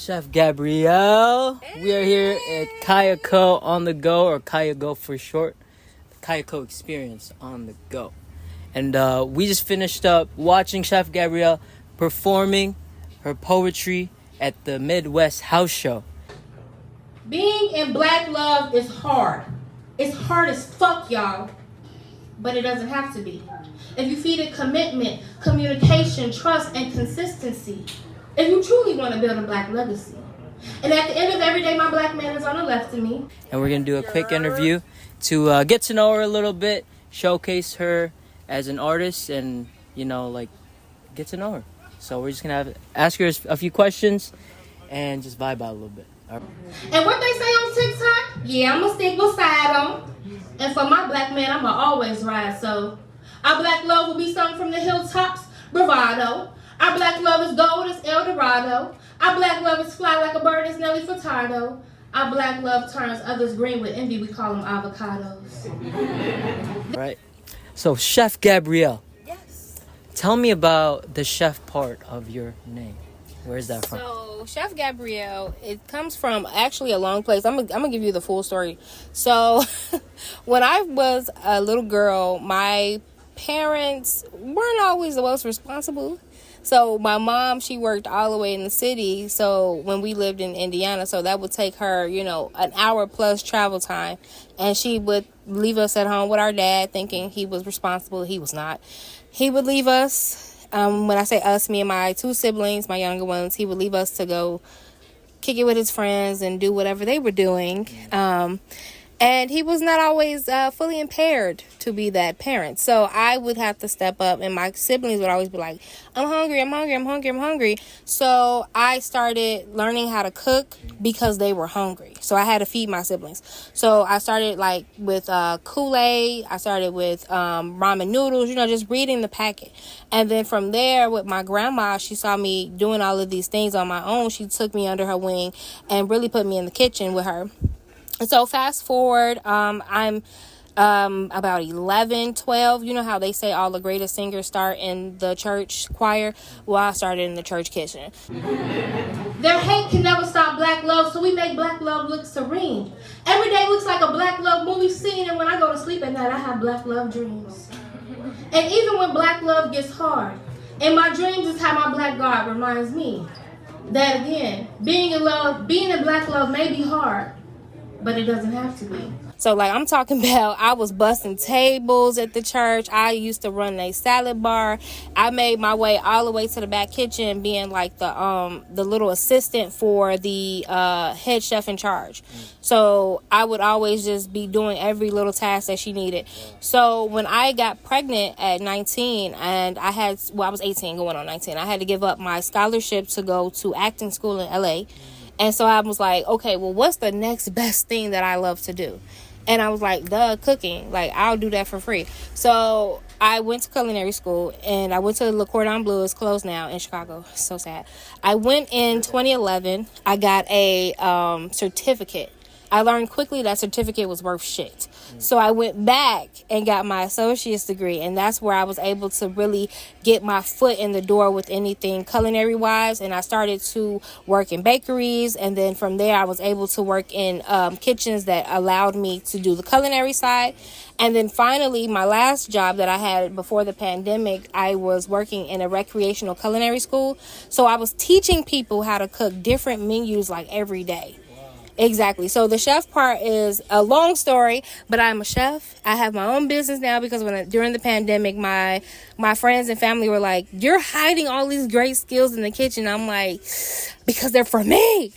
Chef Gabrielle. Hey. We are here at Kayako on the go, or Kayako for short. Kayako Experience on the go. And we just finished up watching Chef Gabrielle performing her poetry at the Midwest House Show. Being in black love is hard. It's hard as fuck, y'all. But it doesn't have to be. If you feed it commitment, communication, trust, and consistency. If you truly want to build a black legacy. And at the end of every day, my black man is on the left of me. And we're going to do a quick interview to get to know her a little bit, showcase her as an artist, and, get to know her. So we're just going to ask her a few questions and just vibe out a little bit. All right. And what they say on TikTok, yeah, I'm going to stick beside them. And for my black man, I'm going to always ride. So our black love will be sung from the hilltops, bravado. Our black love is gold, it's El Dorado. Our black love is fly like a bird, it's Nelly Furtado. Our black love turns others green with envy, we call them avocados. Right. So, Chef Gabrielle. Yes. Tell me about the chef part of your name. Where is that from? So, Chef Gabrielle, it comes from actually a long place. I'm gonna give you the full story. So, when I was a little girl, my parents weren't always the most responsible. So my mom, she worked all the way in the city. So when we lived in Indiana, so that would take her, an hour plus travel time. And she would leave us at home with our dad thinking he was responsible. He was not. He would leave us. When I say us, me and my two siblings, my younger ones, he would leave us to go kick it with his friends and do whatever they were doing. And he was not always fully impaired to be that parent. So I would have to step up, and my siblings would always be like, I'm hungry. So I started learning how to cook because they were hungry. So I had to feed my siblings. So I started with Kool-Aid. I started with ramen noodles, just reading the packet. And then from there, with my grandma, she saw me doing all of these things on my own. She took me under her wing and really put me in the kitchen with her. And so fast forward, I'm about 11, 12. You know how they say all the greatest singers start in the church choir? Well, I started in the church kitchen. Their hate can never stop black love, so we make black love look serene. Every day looks like a black love movie scene, and when I go to sleep at night, I have black love dreams. And even when black love gets hard, in my dreams is how my black God reminds me that, again, being in black love may be hard, but it doesn't have to be. So, I'm talking about, I was busting tables at the church. I used to run a salad bar. I made my way all the way to the back kitchen, being the little assistant for the head chef in charge. So I would always just be doing every little task that she needed. So when I got pregnant at 19, and I was 18 going on 19, I had to give up my scholarship to go to acting school in LA. And so I was like, okay, well, what's the next best thing that I love to do? And I was like, cooking. I'll do that for free. So I went to culinary school, and I went to Le Cordon Bleu. It's closed now in Chicago. So sad. I went in 2011. I got a certificate. I learned quickly that certificate was worth shit. So I went back and got my associate's degree, and that's where I was able to really get my foot in the door with anything culinary wise. And I started to work in bakeries, and then from there I was able to work in kitchens that allowed me to do the culinary side. And then finally, my last job that I had before the pandemic, I was working in a recreational culinary school. So I was teaching people how to cook different menus every day. Exactly. So the chef part is a long story, but I'm a chef. I have my own business now because during the pandemic, my friends and family were like, "You're hiding all these great skills in the kitchen." I'm like, because they're for me.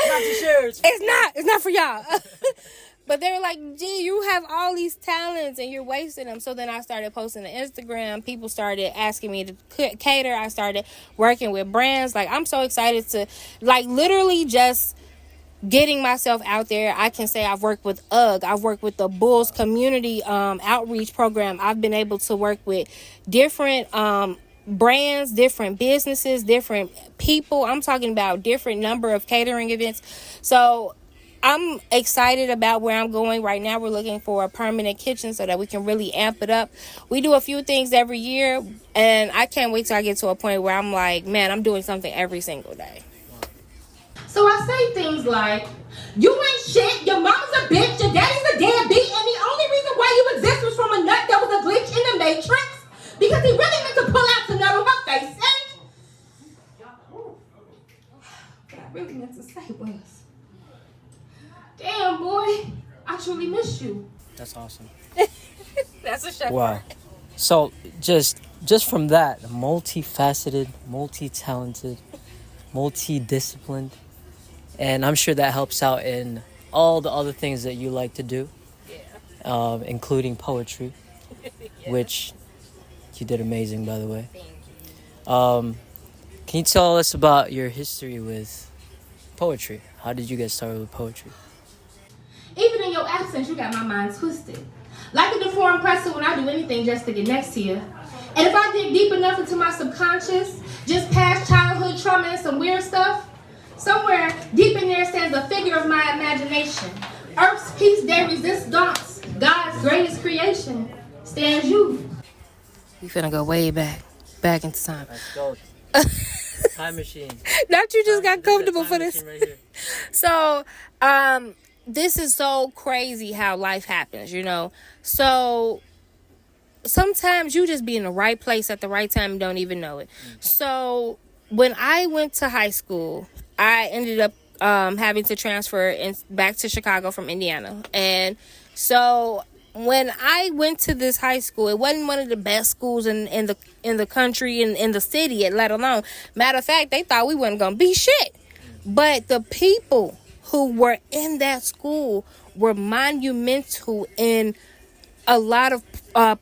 It's not for y'all. But they were like, gee, you have all these talents and you're wasting them. So then I started posting to Instagram. People started asking me to cater. I started working with brands. I'm so excited to, literally just getting myself out there. I can say I've worked with UGG. I've worked with the Bulls community outreach program. I've been able to work with different brands, different businesses, different people. I'm talking about different number of catering events. So I'm excited about where I'm going right now. We're looking for a permanent kitchen so that we can really amp it up. We do a few things every year, and I can't wait till I get to a point where I'm like, man, I'm doing something every single day. So I say things like, you ain't shit, your mama's a bitch, your daddy's a deadbeat, and the only reason why you exist was from a nut that was a glitch in the matrix, because he really meant to pull out to nut on her face, and what I really meant to say was, damn boy, I truly miss you. That's awesome. That's a chef. Wow. So just from that, multifaceted, multi-talented, multi-disciplined, and I'm sure that helps out in all the other things that you like to do, including poetry, which you did amazing, by the way. Thank you. Can you tell us about your history with poetry? How did you get started with poetry? Even in your absence, you got my mind twisted. Like a deformed person when I do anything just to get next to you. And if I dig deep enough into my subconscious, just past childhood trauma and some weird stuff, somewhere deep in there stands a figure of my imagination. Earth's peace de resistance, God's greatest creation, stands you. We finna go way back into time. Let's go. Time machine. Not you just got comfortable for This this. is a time machine right here. So, this is so crazy how life happens, you know. So sometimes you just be in the right place at the right time and don't even know it. So when I went to high school, I ended up having to transfer back to Chicago from Indiana. And so when I went to this high school, it wasn't one of the best schools in the country, in the city, let alone. Matter of fact, they thought we wasn't gonna be shit. But the people who were in that school were monumental in a lot of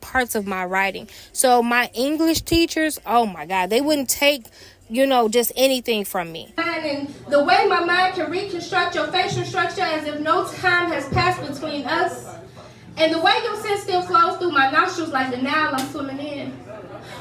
parts of my writing. So my English teachers, oh my God, they wouldn't take, just anything from me. And the way my mind can reconstruct your facial structure as if no time has passed between us, and the way your scent still flows through my nostrils like the Nile I'm swimming in.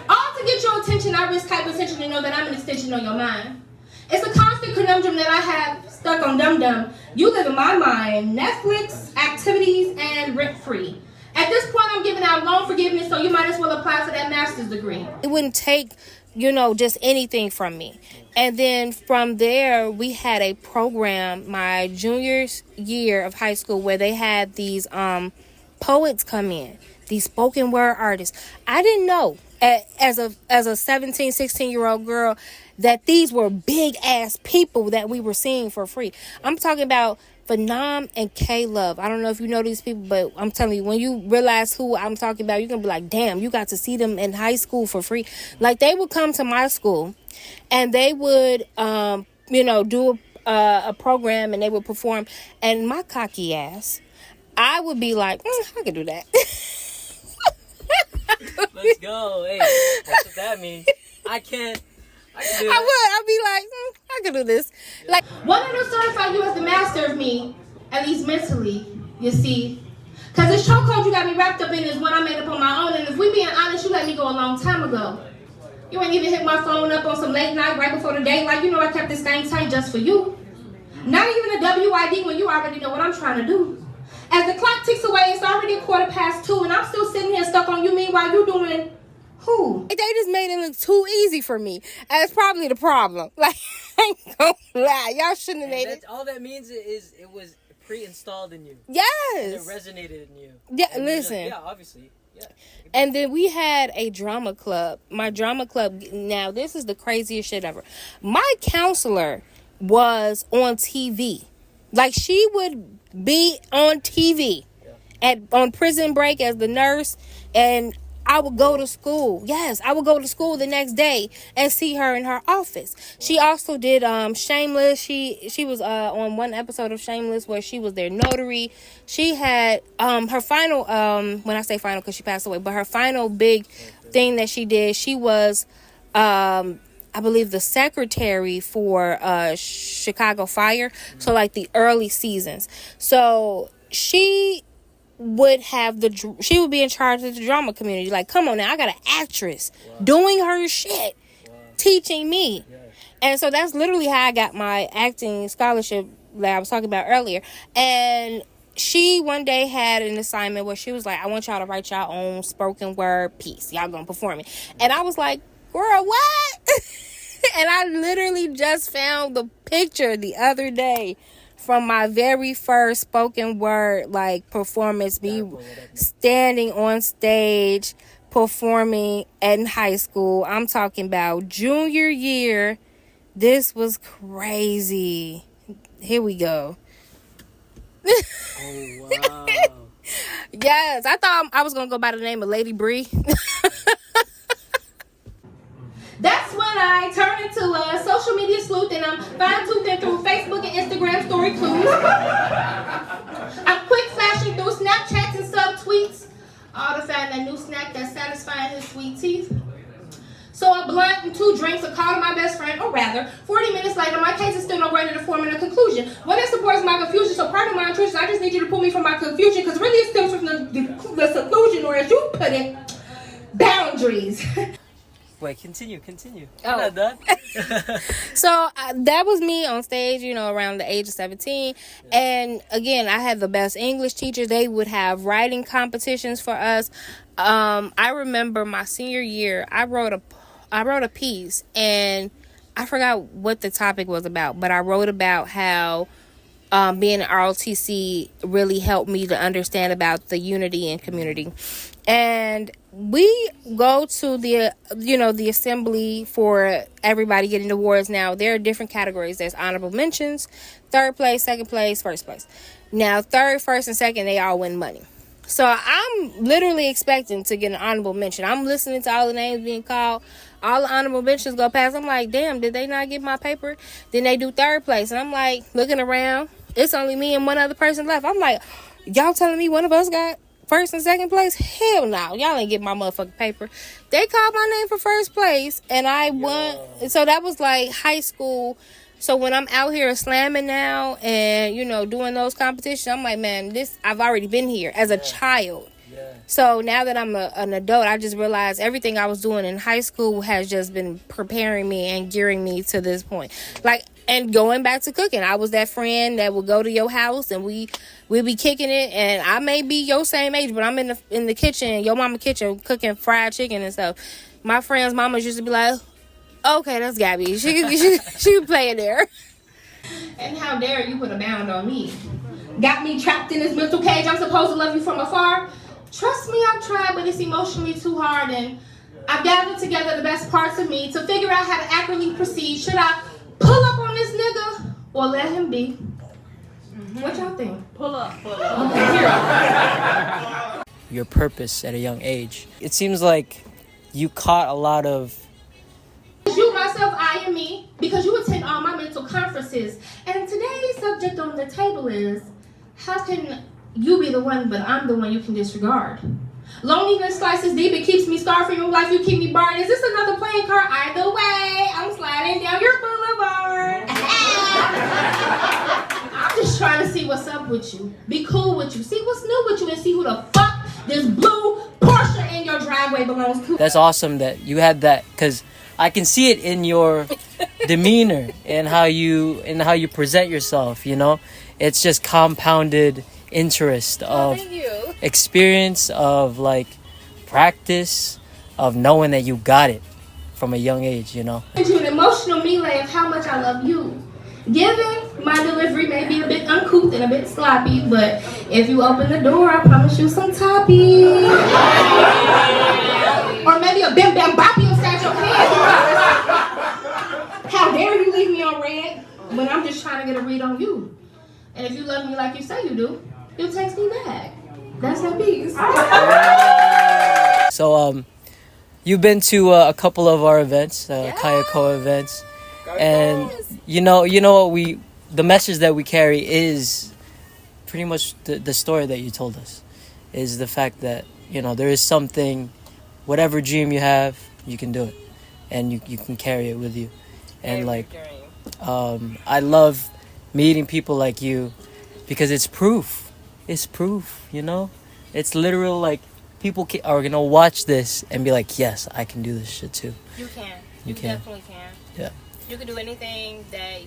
All to get your attention, I risk hypertension to know that I'm an extension of your mind. It's a constant conundrum that I have stuck on dum-dum. You live in my mind, Netflix, activities, and rent-free. At this point, I'm giving out loan forgiveness, so you might as well apply for that master's degree. It wouldn't take, just anything from me. And then from there, we had a program my junior year of high school where they had these poets come in, these spoken word artists. I didn't know as a 17, 16-year-old girl that these were big ass people that we were seeing for free. I'm talking about Phenom and K-Love. I don't know if you know these people, but I'm telling you, when you realize who I'm talking about, you're going to be like, damn, you got to see them in high school for free. Like, they would come to my school and they would, do a program and they would perform. And my cocky ass, I would be like, I could do that. Let's go. Hey, that's what that means. I can do that. I'd be like, I could do this. Yeah. Like, One of them certified you as the master of me, at least mentally, you see. Because this chokehold you got me wrapped up in is one I made up on my own. And if we being honest, you let me go a long time ago. You ain't even hit my phone up on some late night right before the daylight. You know I kept this thing tight just for you. Not even a WID when you already know what I'm trying to do. As the clock ticks away, it's already 2:15, and I'm still sitting here stuck on you. Meanwhile, you doing who? they just made it look too easy for me. And it's probably the problem. Like, I ain't gonna lie. Y'all shouldn't have made it. All that means is it was pre-installed in you. Yes. And it resonated in you. Yeah, And listen. Obviously. Yeah. And then we had a drama club. My drama club, now this is the craziest shit ever. My counselor was on TV. Like, she would be on TV on Prison Break as the nurse, and I would go to school. Yes, I would go to school the next day and see her in her office. She also did Shameless. She was on one episode of Shameless where she was their notary. She had her final, when I say final because she passed away, but her final big thing that she did, she was I believe the secretary for Chicago Fire. So like the early seasons. So she would be in charge of the drama community. Like, come on now, I got an actress doing her shit, teaching me. And so that's literally how I got my acting scholarship that I was talking about earlier. And she one day had an assignment where she was like, I want y'all to write your own spoken word piece. Y'all gonna perform it. And I was like, girl, what? And I literally just found the picture the other day from my very first spoken word like performance, me standing on stage performing in high school. I'm talking about junior year. This was crazy. Here we go. Oh wow. Yes, I thought I was gonna go by the name of Lady Bree. That's when I turned into a social media sleuth and I'm fine-toothing through Facebook and Instagram story clues. I'm quick flashing through Snapchats and subtweets, all to find that new snack that's satisfying his sweet teeth. So a blunt and 2 drinks, a call to my best friend, or rather, 40 minutes later, my case is still not ready to form in a conclusion. Well, that supports my confusion, so pardon my intrusion, I just need you to pull me from my confusion, because really it stems from the seclusion, or as you put it, boundaries. Wait, continue. Oh. Not done. So that was me on stage, around the age of 17. And again, I had the best English teachers. They would have writing competitions for us. I remember my senior year, I wrote a piece, and I forgot what the topic was about, but I wrote about how being an ROTC really helped me to understand about the unity and community. And we go to the assembly for everybody getting awards. Now, there are different categories. There's honorable mentions, third place, second place, first place. Now, third, first, and second, they all win money. So I'm literally expecting to get an honorable mention. I'm listening to all the names being called. All the honorable mentions go past. I'm like, damn, did they not get my paper? Then they do third place. And I'm like, looking around. It's only me and one other person left. I'm like, y'all telling me one of us got first and second place? Hell no. Y'all ain't get my motherfucking paper. They called my name for first place, and I won. So that was like high school. So when I'm out here slamming now and, doing those competitions, I'm like, man, I've already been here as a child. Yeah. So now that I'm an adult, I just realized everything I was doing in high school has just been preparing me and gearing me to this point. And going back to cooking, I was that friend that would go to your house and we'd be kicking it. And I may be your same age, but I'm in the kitchen, your mama kitchen, cooking fried chicken and stuff. My friends' mamas used to be like, okay, that's Gabby. She play it there. And how dare you put a bound on me? Got me trapped in this mental cage. I'm supposed to love you from afar. Trust me, I've tried, but it's emotionally too hard. And I've gathered together the best parts of me to figure out how to accurately proceed. Should I pull up on this nigga or let him be? What y'all think? Pull up. Your purpose at a young age. It seems like you caught a lot of You, myself, I, and me, because you attend all my mental conferences. And today's subject on the table is, how can you be the one, but I'm the one you can disregard? Loneliness slices deep, it keeps me scarred from your life, you keep me barred. Is this another playing card? Either way, I'm sliding down your boulevard. I'm just trying to see what's up with you. Be cool with you. See what's new with you and see who the fuck this blue Porsche in your driveway belongs to. That's awesome that you had that, because I can see it in your demeanor and how you present yourself. It's just compounded interest of experience, of like practice, of knowing that you got it from a young age. Into an emotional melee of how much I love you. Given my delivery may be a bit uncouth and a bit sloppy, but if you open the door, I promise you some toppy. Or maybe a bim bam boppy inside your head. How dare you leave me on red when I'm just trying to get a read on you? And if you love me like you say you do, you'll text me back. That's that piece. So you've been to a couple of our events, Kayako events, and you know what the message that we carry is pretty much the story that you told us, is the fact that there is something, whatever dream you have, you can do it, and you can carry it with you. And I love meeting people like you because it's proof. It's proof, It's literal, like, people are going to watch this and be like, yes, I can do this shit too. You can. You can. Definitely can. Yeah. You can do anything that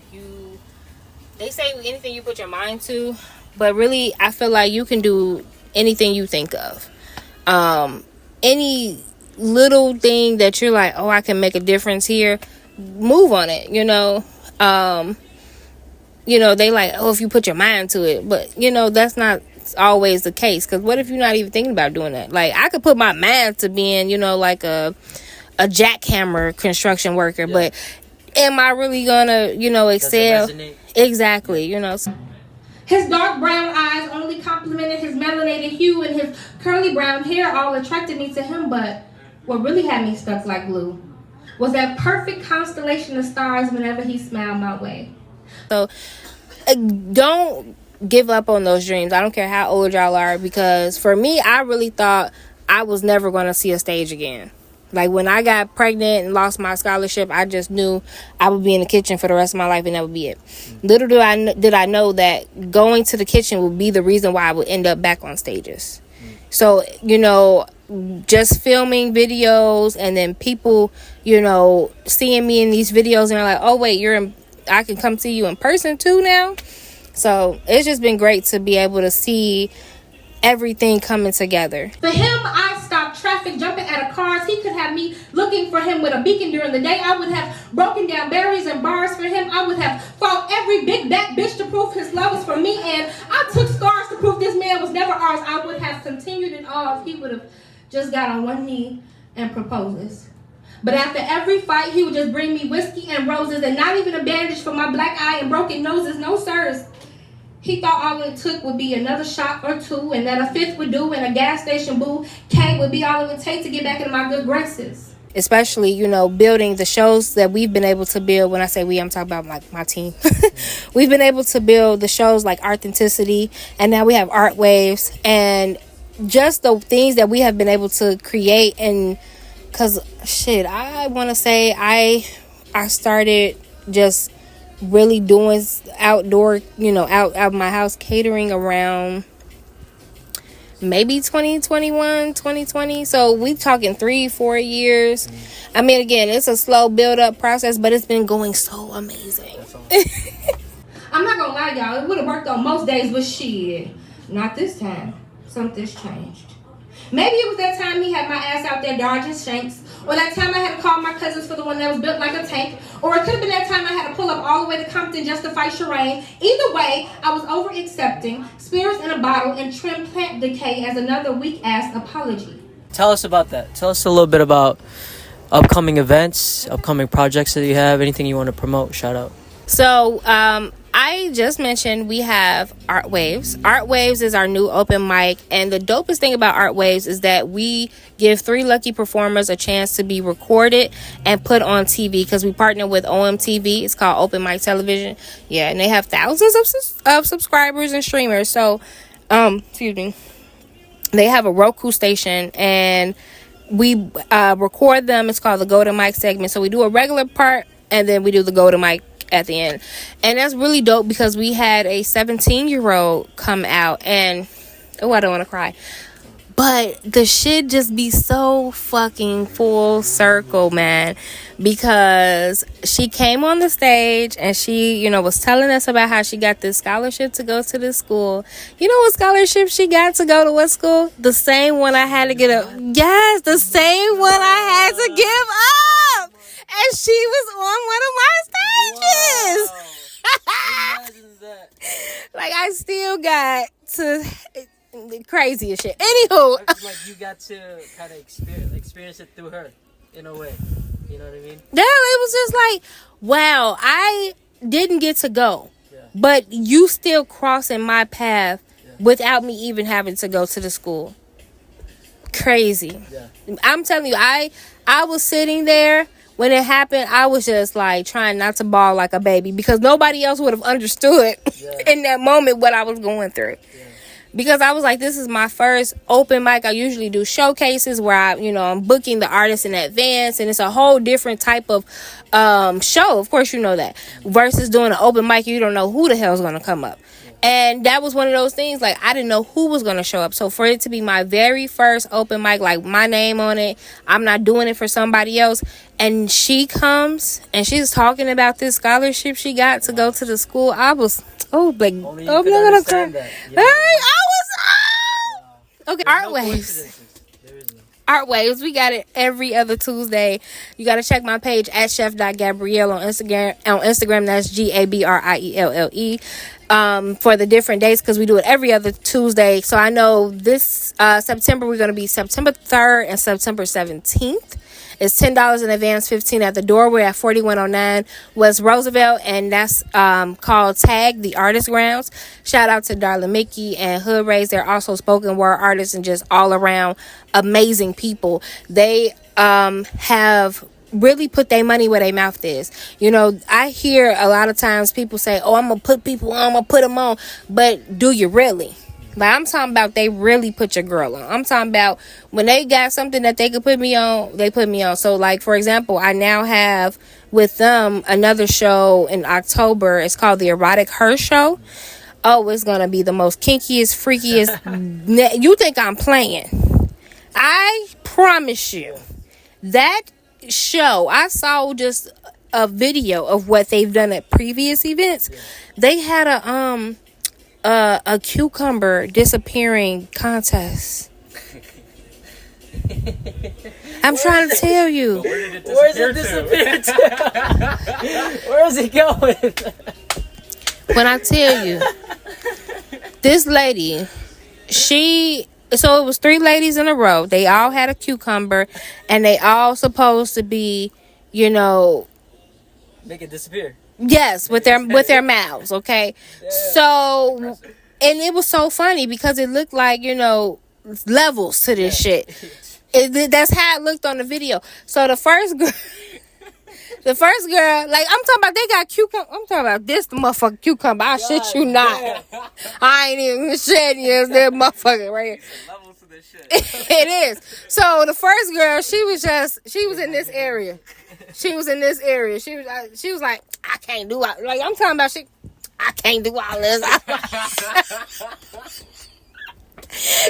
they say anything you put your mind to, but really, I feel like you can do anything you think of. Any little thing that you're like, oh, I can make a difference here, move on it, you know. They like, oh, if you put your mind to it, but that's not always the case, because what if you're not even thinking about doing that? Like, I could put my mind to being like a jackhammer construction worker, but am I really gonna excel? Exactly. His dark brown eyes only complemented his melanated hue, and his curly brown hair all attracted me to him, but what really had me stuck like glue was that perfect constellation of stars whenever he smiled my way. So don't give up on those dreams. I don't care how old y'all are, because for me, I really thought I was never going to see a stage again. Like, when I got pregnant and lost my scholarship, I just knew I would be in the kitchen for the rest of my life, and that would be it. Little did I know that going to the kitchen would be the reason why I would end up back on stages. So, just filming videos, and then people, seeing me in these videos, and they're like, oh, wait, I can come see you in person too now. So it's just been great to be able to see everything coming together. For him, I stopped traffic, jumping out of cars. He could have me looking for him with a beacon during the day. I would have broken down barriers and bars for him. I would have fought every big back bitch to prove his love was for me. And I took scars to prove this man was never ours. I would have continued in awe if he would have just got on one knee and proposed. But after every fight, he would just bring me whiskey and roses, and not even a bandage for my black eye and broken noses. No, sirs. He thought all it took would be another shot or two, and that a fifth would do, and a gas station boo K would be all it would take to get back into my good graces. Especially, building the shows that we've been able to build. When I say we, I'm talking about like my team. We've been able to build the shows like Arthenticity, and now we have Art Waves, and just the things that we have been able to create. And because I want to say I started just really doing outdoor, out of my house catering around maybe 2021, 2020. So we talking 3-4 years. I mean, again, it's a slow build up process, but it's been going so amazing. I'm not gonna lie, y'all, it would have worked on most days, but shit, not this time. Something's changed. Maybe it was that time he had my ass out there dodging shanks, or that time I had to call my cousins for the one that was built like a tank, or it could have been that time I had to pull up all the way to Compton just to fight Shireen. Either way, I was over accepting spirits in a bottle and trim plant decay as another weak ass apology. Tell us about that. Tell us a little bit about upcoming events, upcoming projects that you have, anything you want to promote. Shout out. So, I just mentioned we have Art Waves. Art Waves is our new open mic, and the dopest thing about Art Waves is that we give 3 lucky performers a chance to be recorded and put on TV, because we partner with OMTV. It's called Open Mic Television. Yeah, and they have thousands of subscribers and streamers. So, they have a Roku station, and we record them. It's called the Go to Mic segment. So we do a regular part, and then we do the Go to Mic at the end. And that's really dope, because we had a 17-year-old come out, and I don't want to cry, but the shit just be so fucking full circle, man, because she came on the stage and she was telling us about how she got this scholarship to go to this school. You know what scholarship she got to go to? What school? The same one I had to get up. Yes, the same one I had to give up. And she was on one of my stages. Wow. Imagine that. Like, I still got to the craziest shit. Anywho, like, you got to kind of experience it through her in a way. You know what I mean? Yeah, it was just like, wow, I didn't get to go, but you still crossing my path without me even having to go to the school. Crazy. Yeah. I'm telling you, I was sitting there. When it happened, I was just like trying not to bawl like a baby, because nobody else would have understood in that moment what I was going through. Yeah. Because I was like, this is my first open mic. I usually do showcases where I'm booking the artist in advance, and it's a whole different type of show. Of course, you know that. Versus doing an open mic, you don't know who the hell's going to come up. And that was one of those things, like, I didn't know who was going to show up. So for it to be my very first open mic, like, my name on it, I'm not doing it for somebody else. And she comes and she's talking about this scholarship she got to go to the school. I was, I'm not going to cry. I was, okay, Art Waves. Art Waves. We got it every other Tuesday. You got to check my page at chef.gabrielle on Instagram. On Instagram, that's GABRIELLE. For the different days, because we do it every other Tuesday. So I know this September we're going to be September 3rd and September 17th. It's $10 in advance, $15 at the door. We're at 4109 West Roosevelt, and that's called Tag the Artist Grounds. Shout out to Darla Mickey and Hood Rays. They're also spoken word artists and just all around amazing people. They have really put their money where their mouth is. You know, I hear a lot of times people say, oh, I'm gonna put people on, I'm gonna put them on, but do you really? Like, I'm talking about they really put your girl on. I'm talking about when they got something that they could put me on, they put me on. So, like, for example, I now have with them another show in October. It's called the Erotic Her Show. Oh, it's gonna be the most kinkiest, freakiest. You think I'm playing? I promise you that show, I saw just a video of what they've done at previous events. They had a cucumber disappearing contest. I'm trying to tell you. Where's it disappear to? Where is it going? When I tell you, this lady, so it was 3 ladies in a row. They all had a cucumber, and they all supposed to be, you know, Make it disappear. yes, with their mouths, okay? Yeah. So, and it was so funny because it looked like, you know, levels to this shit. That's how it looked on the video. So the first girl, like, I'm talking about, they got cucumber. I'm talking about this motherfucking cucumber. I shit you not. Yeah. I ain't even shitting you. This motherfucker right here. Levels to this shit. It is. So the first girl, she was in this area. She was like, I can't do all. Like, I'm talking about I can't do all this.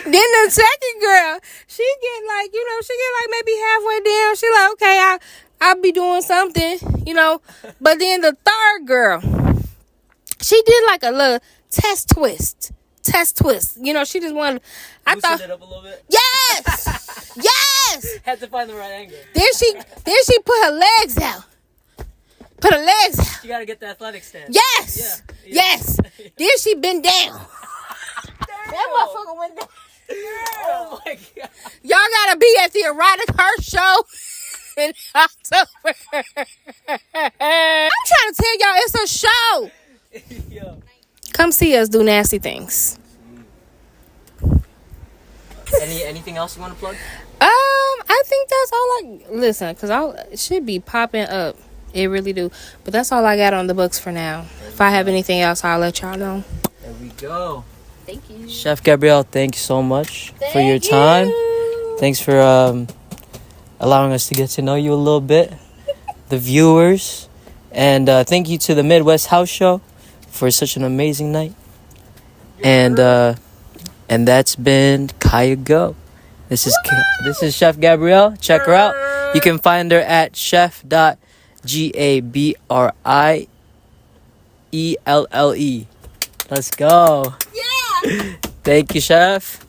Then the second girl, she get like maybe halfway down. She like, okay, I'll be doing something, you know. But then the third girl, she did like a little test twist. You know, she just wanted. I thought it up a little bit. Yes, yes. Had to find the right angle. Then she put her legs out. You gotta get the athletic stance. Yes, yeah. Yes. Then she bent down. That motherfucker went down. Oh my god. Y'all gotta be at the Erotic Her Show in October. I'm trying to tell y'all, it's a show. Yo. Come see us do nasty things. Anything else you want to plug? I think that's all listen, because it should be popping up. It really do. But that's all I got on the books for now. If I have anything else, I'll let y'all know. There we go. Thank you. Chef Gabrielle, thank you so much for your time. Thanks for allowing us to get to know you a little bit. The viewers. And thank you to the Midwest House Show for such an amazing night. And that's been Kaya Go. This is Chef Gabrielle. Check her out. You can find her at chef.gabrielle. Let's go. Yeah. Thank you, Chef.